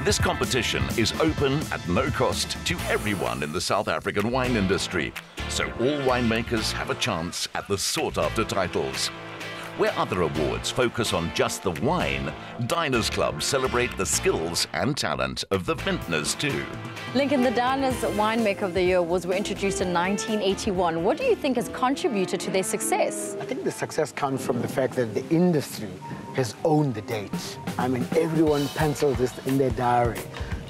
This competition is open at no cost to everyone in the South African wine industry, so all winemakers have a chance at the sought-after titles. Where other awards focus on just the wine, Diners Club celebrate the skills and talent of the vintners too. Lincoln, the Diners Winemaker of the Year awards were introduced in 1981. What do you think has contributed to their success? I think the success comes from the fact that the industry has owned the date. I mean, everyone pencils this in their diary.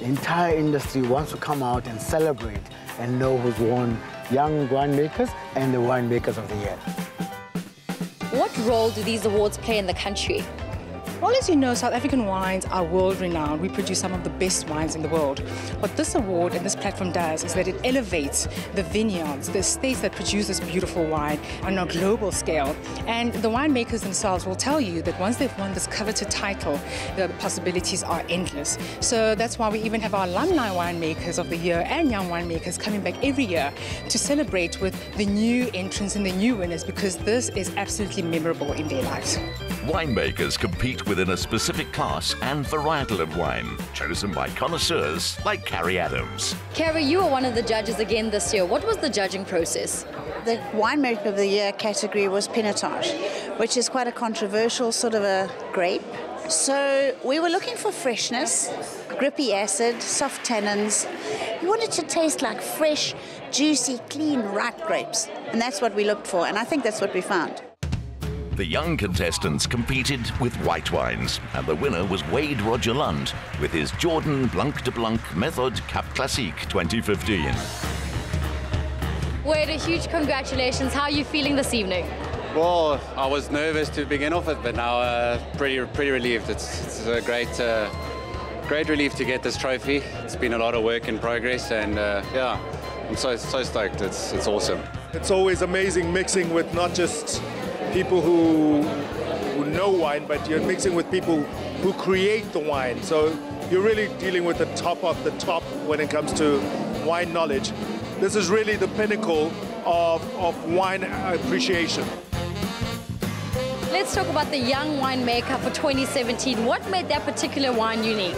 The entire industry wants to come out and celebrate and know who's won Young Winemakers and the Winemakers of the Year. What role do these awards play in the country? Well, as you know, South African wines are world-renowned. We produce some of the best wines in the world. What this award and this platform does is that it elevates the vineyards, the estates that produce this beautiful wine on a global scale. And the winemakers themselves will tell you that once they've won this coveted title, the possibilities are endless. So that's why we even have our alumni winemakers of the year and young winemakers coming back every year to celebrate with the new entrants and the new winners, because this is absolutely memorable in their lives. Winemakers compete within a specific class and varietal of wine, chosen by connoisseurs like Carrie Adams. Carrie, you were one of the judges again this year. What was the judging process? The Winemaker of the Year category was Pinotage, which is quite a controversial sort of a grape. So we were looking for freshness, grippy acid, soft tannins. We wanted to taste like fresh, juicy, clean, ripe grapes. And that's what we looked for, and I think that's what we found. The young contestants competed with white wines, and the winner was Wade Roger Lund with his Jordan Blanc de Blanc Method Cap Classique 2015. Wade, a huge congratulations. How are you feeling this evening? Well, I was nervous to begin off with, but now pretty relieved. It's a great relief to get this trophy. It's been a lot of work in progress, and yeah, I'm so stoked. It's awesome. It's always amazing mixing with not just people who know wine, but you're mixing with people who create the wine. So you're really dealing with the top of the top when it comes to wine knowledge. This is really the pinnacle of wine appreciation. Let's talk about the Young Winemaker for 2017. What made that particular wine unique?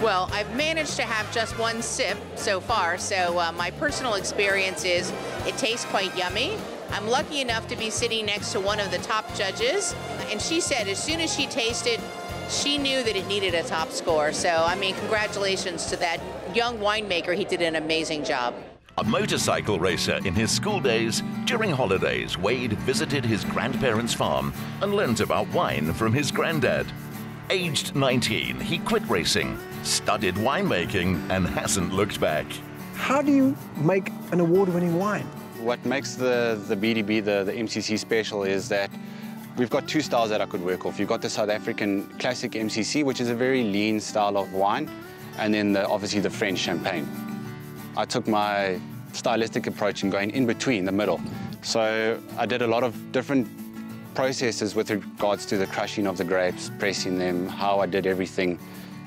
Well, I've managed to have just one sip so far, so my personal experience is it tastes quite yummy. I'm lucky enough to be sitting next to one of the top judges, and she said as soon as she tasted, she knew that it needed a top score. So, I mean, congratulations to that young winemaker. He did an amazing job. A motorcycle racer in his school days, during holidays, Wade visited his grandparents' farm and learnt about wine from his granddad. Aged 19, he quit racing, studied winemaking, and hasn't looked back. How do you make an award-winning wine? What makes the BDB, the MCC special, is that we've got two styles that I could work off. You've got the South African classic MCC, which is a very lean style of wine, and then obviously the French champagne. I took my stylistic approach in going in between, the middle. So I did a lot of different processes with regards to the crushing of the grapes, pressing them, how I did everything,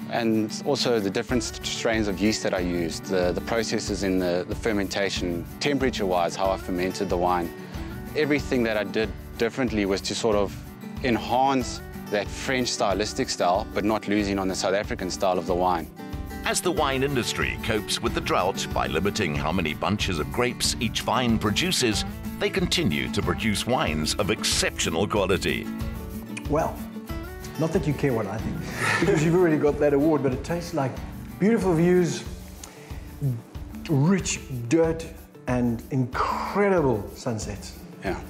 and also the different strains of yeast that I used, the processes in the fermentation, temperature-wise, how I fermented the wine. Everything that I did differently was to sort of enhance that French stylistic style, but not losing on the South African style of the wine. As the wine industry copes with the drought by limiting how many bunches of grapes each vine produces, they continue to produce wines of exceptional quality. Well, not that you care what I think, because you've already got that award, but it tastes like beautiful views, rich dirt, and incredible sunsets. Yeah,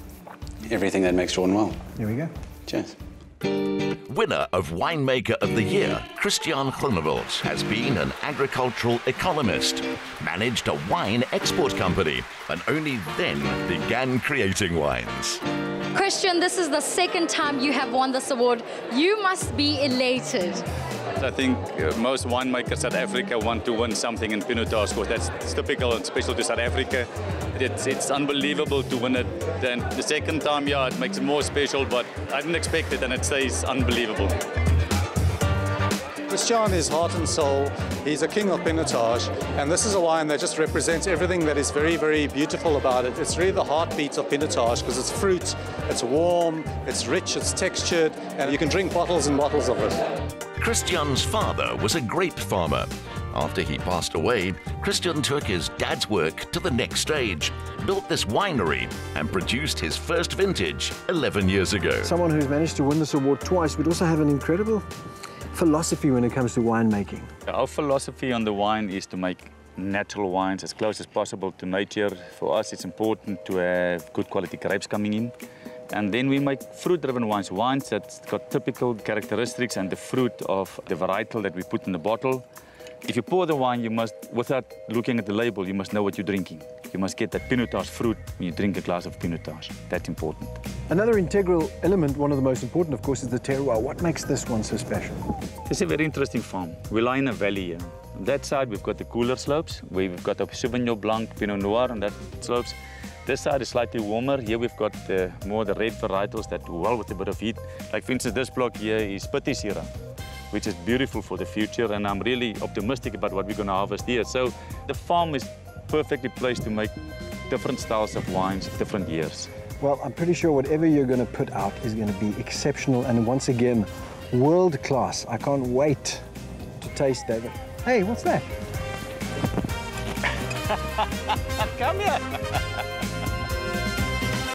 everything that makes Jordan well. Here we go. Cheers. Winner of Winemaker of the Year, Christian Groenewald, has been an agricultural economist, managed a wine export company, and only then began creating wines. Christian, this is the second time you have won this award. You must be elated. I think most winemakers in South Africa want to win something in Pinotage, because that's typical and special to South Africa. It's unbelievable to win it. Then the second time, yeah, it makes it more special, but I didn't expect it, and it stays unbelievable. Christian is heart and soul. He's a king of Pinotage, and this is a wine that just represents everything that is very, very beautiful about it. It's really the heartbeat of Pinotage, because it's fruit, it's warm, it's rich, it's textured, and you can drink bottles and bottles of it. Christian's father was a grape farmer. After he passed away, Christian took his dad's work to the next stage, built this winery and produced his first vintage 11 years ago. Someone who's managed to win this award twice would also have an incredible philosophy when it comes to winemaking. Our philosophy on the wine is to make natural wines as close as possible to nature. For us, it's important to have good quality grapes coming in. And then we make fruit-driven wines, wines that's got typical characteristics and the fruit of the varietal that we put in the bottle. If you pour the wine, you must, without looking at the label, you must know what you're drinking. You must get that pinotage fruit when you drink a glass of pinotage. That's important. Another integral element, one of the most important, of course, is the terroir. What makes this one so special? It's a very interesting farm. We lie in a valley here. On that side, we've got the cooler slopes, where we've got a Sauvignon Blanc, Pinot Noir on that slopes. This side is slightly warmer. Here we've got more the red varietals that do well with a bit of heat. Like, for instance, this block here is Petit Syrah, which is beautiful for the future, and I'm really optimistic about what we're going to harvest here. So the farm is perfectly placed to make different styles of wines, different years. Well, I'm pretty sure whatever you're going to put out is going to be exceptional and, once again, world class. I can't wait to taste that. Hey, what's that? Come here.